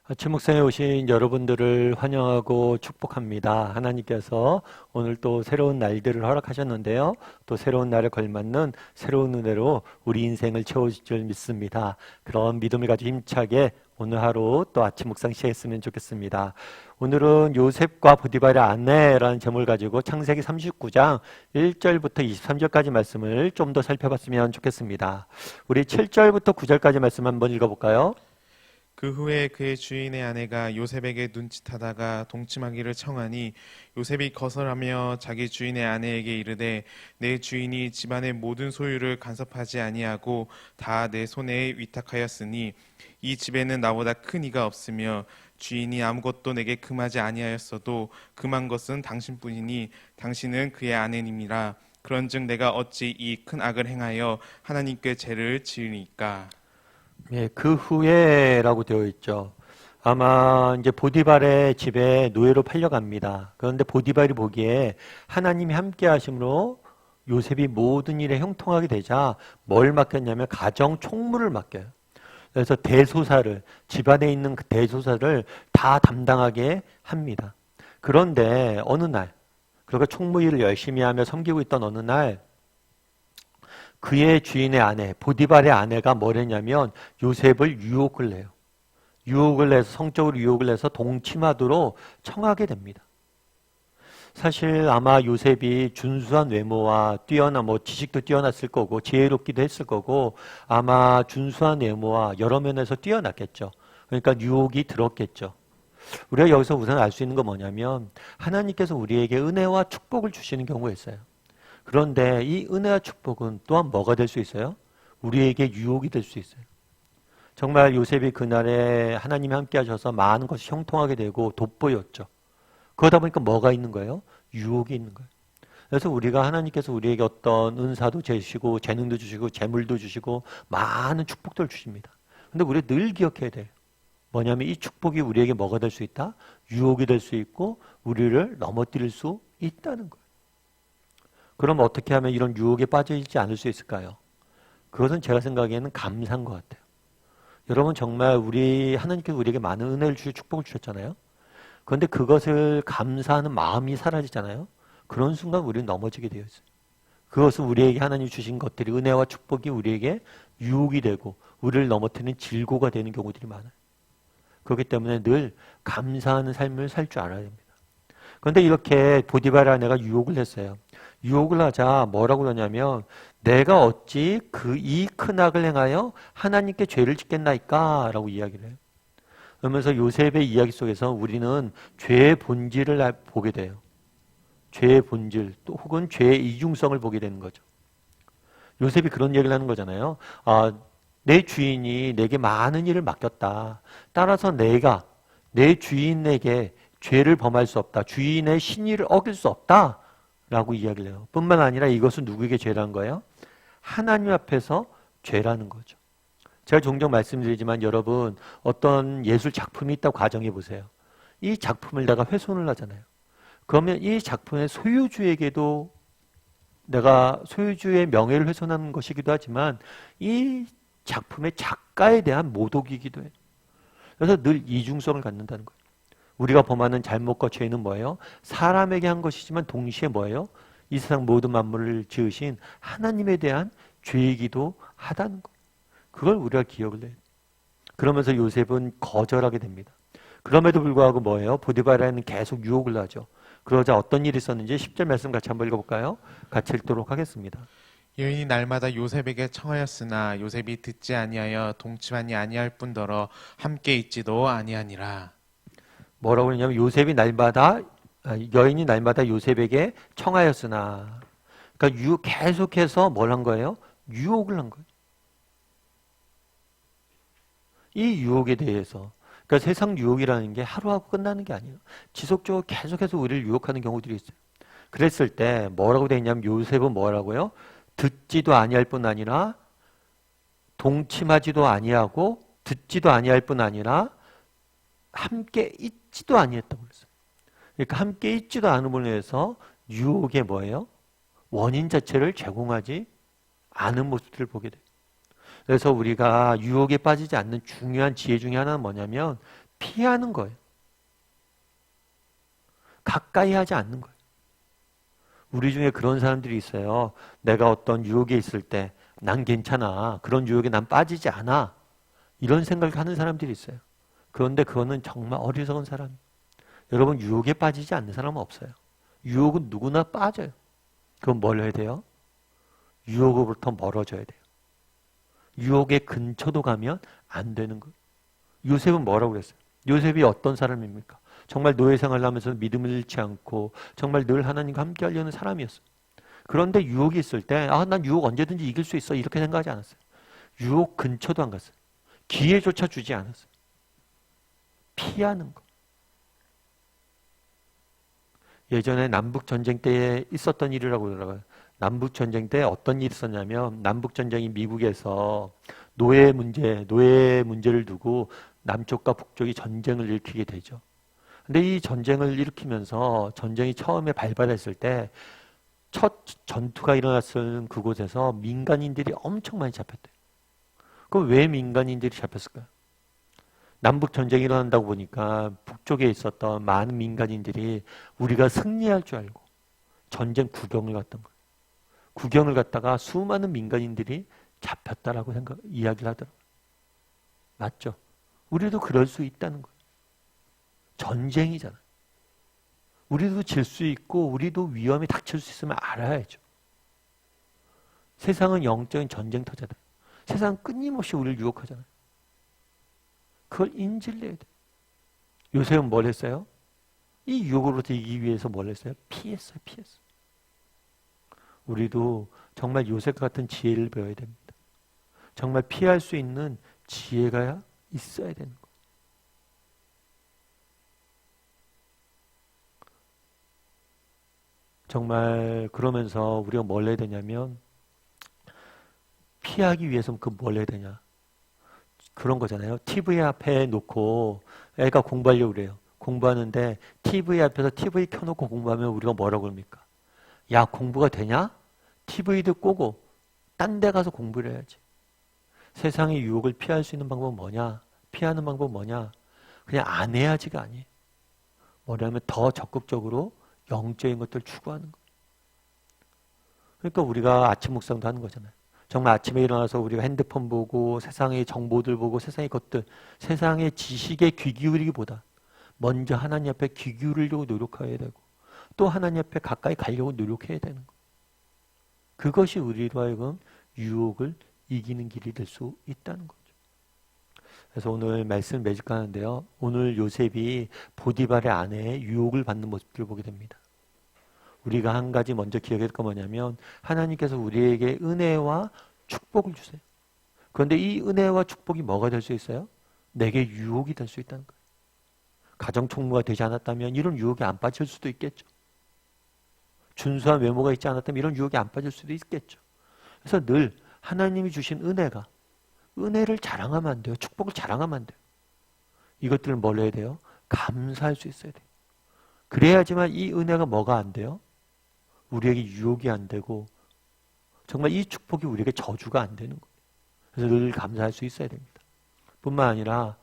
아침 묵상에 오신 여러분들을 환영하고 축복합니다. 하나님께서 오늘 또 새로운 날들을 허락하셨는데요. 또 새로운 날에 걸맞는 새로운 은혜로 우리 인생을 채워줄 줄 믿습니다. 그런 믿음을 가지고 힘차게 오늘 하루 또 아침 묵상 시작했으면 좋겠습니다. 오늘은 요셉과 보디발의 아내라는 제목을 가지고 창세기 39장 1절부터 23절까지 말씀을 좀 더 살펴봤으면 좋겠습니다. 우리 7절부터 9절까지 말씀 한번 읽어볼까요? 그 후에 그의 주인의 아내가 요셉에게 눈짓하다가 동침하기를 청하니 요셉이 거절하며 자기 주인의 아내에게 이르되 내 주인이 집안의 모든 소유를 간섭하지 아니하고 다 내 손에 위탁하였으니 이 집에는 나보다 큰 이가 없으며 주인이 아무것도 내게 금하지 아니하였어도 금한 것은 당신뿐이니 당신은 그의 아내님이라. 그런즉 내가 어찌 이 큰 악을 행하여 하나님께 죄를 지으니까. 예, 그 후에라고 되어 있죠. 아마 이제 보디발의 집에 노예로 팔려갑니다. 그런데 보디발이 보기에 하나님이 함께 하심으로 요셉이 모든 일에 형통하게 되자 뭘 맡겼냐면 가정 총무를 맡겨요. 그래서 대소사를, 집안에 있는 그 대소사를 다 담당하게 합니다. 그런데 어느 날, 그러니까 총무 일을 열심히 하며 섬기고 있던 어느 날 그의 주인의 아내, 보디발의 아내가 뭘 했냐면 요셉을 유혹을 해요. 유혹을 해서 성적으로 유혹을 해서 동침하도록 청하게 됩니다. 사실 아마 요셉이 준수한 외모와 뛰어난 지식도 뛰어났을 거고 지혜롭기도 했을 거고 아마 준수한 외모와 여러 면에서 뛰어났겠죠. 그러니까 유혹이 들었겠죠. 우리가 여기서 우선 알 수 있는 건 뭐냐면 하나님께서 우리에게 은혜와 축복을 주시는 경우가 있어요. 그런데 이 은혜와 축복은 또한 뭐가 될 수 있어요? 우리에게 유혹이 될 수 있어요. 정말 요셉이 그날에 하나님이 함께 하셔서 많은 것이 형통하게 되고 돋보였죠. 그러다 보니까 뭐가 있는 거예요? 유혹이 있는 거예요. 그래서 우리가 하나님께서 우리에게 어떤 은사도 주시고 재능도 주시고 재물도 주시고 많은 축복들을 주십니다. 근데 우리가 늘 기억해야 돼요. 뭐냐면 이 축복이 우리에게 뭐가 될 수 있다? 유혹이 될 수 있고 우리를 넘어뜨릴 수 있다는 거예요. 그럼 어떻게 하면 이런 유혹에 빠지지 않을 수 있을까요? 그것은 제가 생각에는 감사한 것 같아요. 여러분 정말 하나님께서 우리에게 많은 은혜를 주시고 축복을 주셨잖아요. 그런데 그것을 감사하는 마음이 사라지잖아요. 그런 순간 우리는 넘어지게 되어 있어요. 그것은 우리에게 하나님이 주신 것들이 은혜와 축복이 우리에게 유혹이 되고 우리를 넘어뜨리는 질고가 되는 경우들이 많아요. 그렇기 때문에 늘 감사하는 삶을 살 줄 알아야 됩니다. 그런데 이렇게 보디발 아내가 유혹을 했어요. 유혹을 하자 뭐라고 그러냐면 내가 어찌 이 큰 악을 행하여 하나님께 죄를 짓겠나이까 라고 이야기를 해요. 그러면서 요셉의 이야기 속에서 우리는 죄의 본질을 보게 돼요. 죄의 본질 또 혹은 죄의 이중성을 보게 되는 거죠. 요셉이 그런 얘기를 하는 거잖아요. 내 주인이 내게 많은 일을 맡겼다. 따라서 내가 내 주인에게 죄를 범할 수 없다. 주인의 신의를 어길 수 없다. 라고 이야기를 해요. 뿐만 아니라 이것은 누구에게 죄라는 거예요? 하나님 앞에서 죄라는 거죠. 제가 종종 말씀드리지만 여러분 어떤 예술 작품이 있다고 가정해 보세요. 이 작품을 내가 훼손을 하잖아요. 그러면 이 작품의 소유주에게도 내가 소유주의 명예를 훼손하는 것이기도 하지만 이 작품의 작가에 대한 모독이기도 해요. 그래서 늘 이중성을 갖는다는 거예요. 우리가 범하는 잘못과 죄는 뭐예요? 사람에게 한 것이지만 동시에 뭐예요? 이 세상 모든 만물을 지으신 하나님에 대한 죄이기도 하다는 것. 그걸 우리가 기억을 해요. 그러면서 요셉은 거절하게 됩니다. 그럼에도 불구하고 뭐예요? 보디발에는 계속 유혹을 하죠. 그러자 어떤 일이 있었는지 10절 말씀 같이 한번 읽어볼까요? 같이 읽도록 하겠습니다. 여인이 날마다 요셉에게 청하였으나 요셉이 듣지 아니하여 동침하니 아니할 뿐더러 함께 있지도 아니하니라. 뭐라고 그러냐면 여인이 날마다 요셉에게 청하였으나 그러니까 계속해서 뭘 한 거예요? 유혹을 한 거예요. 이 유혹에 대해서 그러니까 세상 유혹이라는 게 하루하고 끝나는 게 아니에요. 지속적으로 계속해서 우리를 유혹하는 경우들이 있어요. 그랬을 때 뭐라고 되어 있냐면 요셉은 뭐라고요? 듣지도 아니할 뿐 아니라 동침하지도 아니하고 듣지도 아니할 뿐 아니라 함께 있지도 아니했다고 그랬어요. 그러니까 함께 있지도 않음으로 해서 유혹의 뭐예요? 원인 자체를 제공하지 않은 모습들을 보게 돼요. 그래서 우리가 유혹에 빠지지 않는 중요한 지혜 중에 하나는 뭐냐면 피하는 거예요. 가까이 하지 않는 거예요. 우리 중에 그런 사람들이 있어요. 내가 어떤 유혹에 있을 때 난 괜찮아. 그런 유혹에 난 빠지지 않아. 이런 생각을 하는 사람들이 있어요. 그런데 그거는 정말 어리석은 사람이에요. 여러분, 유혹에 빠지지 않는 사람은 없어요. 유혹은 누구나 빠져요. 그럼 뭘 해야 돼요? 유혹으로부터 멀어져야 돼요. 유혹의 근처도 가면 안 되는 거예요. 요셉은 뭐라고 그랬어요? 요셉이 어떤 사람입니까? 정말 노예 생활을 하면서 믿음을 잃지 않고 정말 늘 하나님과 함께 하려는 사람이었어요. 그런데 유혹이 있을 때 난 유혹 언제든지 이길 수 있어 이렇게 생각하지 않았어요. 유혹 근처도 안 갔어요. 기회조차 주지 않았어요. 피하는 거. 예전에 남북전쟁 때 있었던 일이라고 그러더라고요. 남북전쟁 때 어떤 일이 있었냐면 남북전쟁이 미국에서 노예 문제를 두고 남쪽과 북쪽이 전쟁을 일으키게 되죠. 근데 이 전쟁을 일으키면서 전쟁이 처음에 발발했을 때 첫 전투가 일어났을 그곳에서 민간인들이 엄청 많이 잡혔대요. 그럼 왜 민간인들이 잡혔을까요? 남북 전쟁이 일어난다고 보니까 북쪽에 있었던 많은 민간인들이 우리가 승리할 줄 알고 전쟁 구경을 갔던 거예요. 구경을 갔다가 수많은 민간인들이 잡혔다라고 이야기를 하더라고요. 맞죠? 우리도 그럴 수 있다는 거예요. 전쟁이잖아요. 우리도 질 수 있고 우리도 위험이 닥칠 수 있으면 알아야죠. 세상은 영적인 전쟁터잖아요. 세상은 끊임없이 우리를 유혹하잖아요. 그걸 인지를 해야 돼요. 요셉은 뭘 했어요? 이 유혹으로부터 이기기 위해서 뭘 했어요? 피했어요. 우리도 정말 요셉 같은 지혜를 배워야 됩니다. 정말 피할 수 있는 지혜가 있어야 되는 거예요. 정말 그러면서 우리가 뭘 해야 되냐면 피하기 위해서는 뭘 해야 되냐. 그런 거잖아요. TV 앞에 놓고 애가 공부하려고 그래요. 공부하는데 TV 앞에서 TV 켜놓고 공부하면 우리가 뭐라고 합니까? 야, 공부가 되냐? TV도 끄고 딴 데 가서 공부를 해야지. 세상의 유혹을 피할 수 있는 방법은 뭐냐? 피하는 방법은 뭐냐? 그냥 안 해야지가 아니에요. 뭐냐면 더 적극적으로 영적인 것들을 추구하는 거예요. 그러니까 우리가 아침 묵상도 하는 거잖아요. 정말 아침에 일어나서 우리가 핸드폰 보고 세상의 정보들 보고 세상의 것들, 세상의 지식에 귀 기울이기보다 먼저 하나님 앞에 귀 기울이려고 노력해야 되고 또 하나님 앞에 가까이 가려고 노력해야 되는 거예요. 그것이 우리로 하여금 유혹을 이기는 길이 될 수 있다는 거죠. 그래서 오늘 말씀을 매직하는데요. 오늘 요셉이 보디발의 아내의 유혹을 받는 모습들을 보게 됩니다. 우리가 한 가지 먼저 기억해야 될 건 뭐냐면 하나님께서 우리에게 은혜와 축복을 주세요. 그런데 이 은혜와 축복이 뭐가 될 수 있어요? 내게 유혹이 될 수 있다는 거예요. 가정총무가 되지 않았다면 이런 유혹에 안 빠질 수도 있겠죠. 준수한 외모가 있지 않았다면 이런 유혹에 안 빠질 수도 있겠죠. 그래서 늘 하나님이 주신 은혜를 자랑하면 안 돼요. 축복을 자랑하면 안 돼요. 이것들을 뭘 해야 돼요? 감사할 수 있어야 돼요. 그래야지만 이 은혜가 뭐가 안 돼요? 우리에게 유혹이 안 되고 정말 이 축복이 우리에게 저주가 안 되는 거예요. 그래서 늘 감사할 수 있어야 됩니다. 뿐만 아니라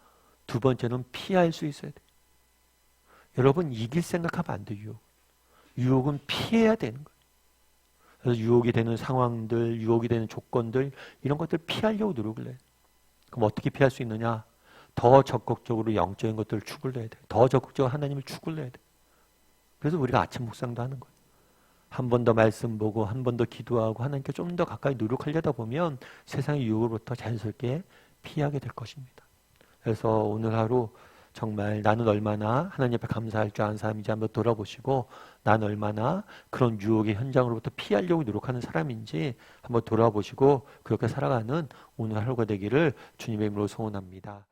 두 번째는 피할 수 있어야 돼요. 여러분, 이길 생각하면 안 돼요. 유혹은 피해야 되는 거예요. 그래서 유혹이 되는 상황들, 유혹이 되는 조건들 이런 것들 피하려고 노력을 해요. 그럼 어떻게 피할 수 있느냐? 더 적극적으로 영적인 것들을 추구를 해야 돼요. 더 적극적으로 하나님을 추구를 해야 돼요. 그래서 우리가 아침 묵상도 하는 거예요. 한 번 더 말씀 보고 한 번 더 기도하고 하나님께 좀 더 가까이 노력하려다 보면 세상의 유혹으로부터 자연스럽게 피하게 될 것입니다. 그래서 오늘 하루 정말 나는 얼마나 하나님 앞에 감사할 줄 아는 사람인지 한번 돌아보시고 나는 얼마나 그런 유혹의 현장으로부터 피하려고 노력하는 사람인지 한번 돌아보시고 그렇게 살아가는 오늘 하루가 되기를 주님의 이름으로 소원합니다.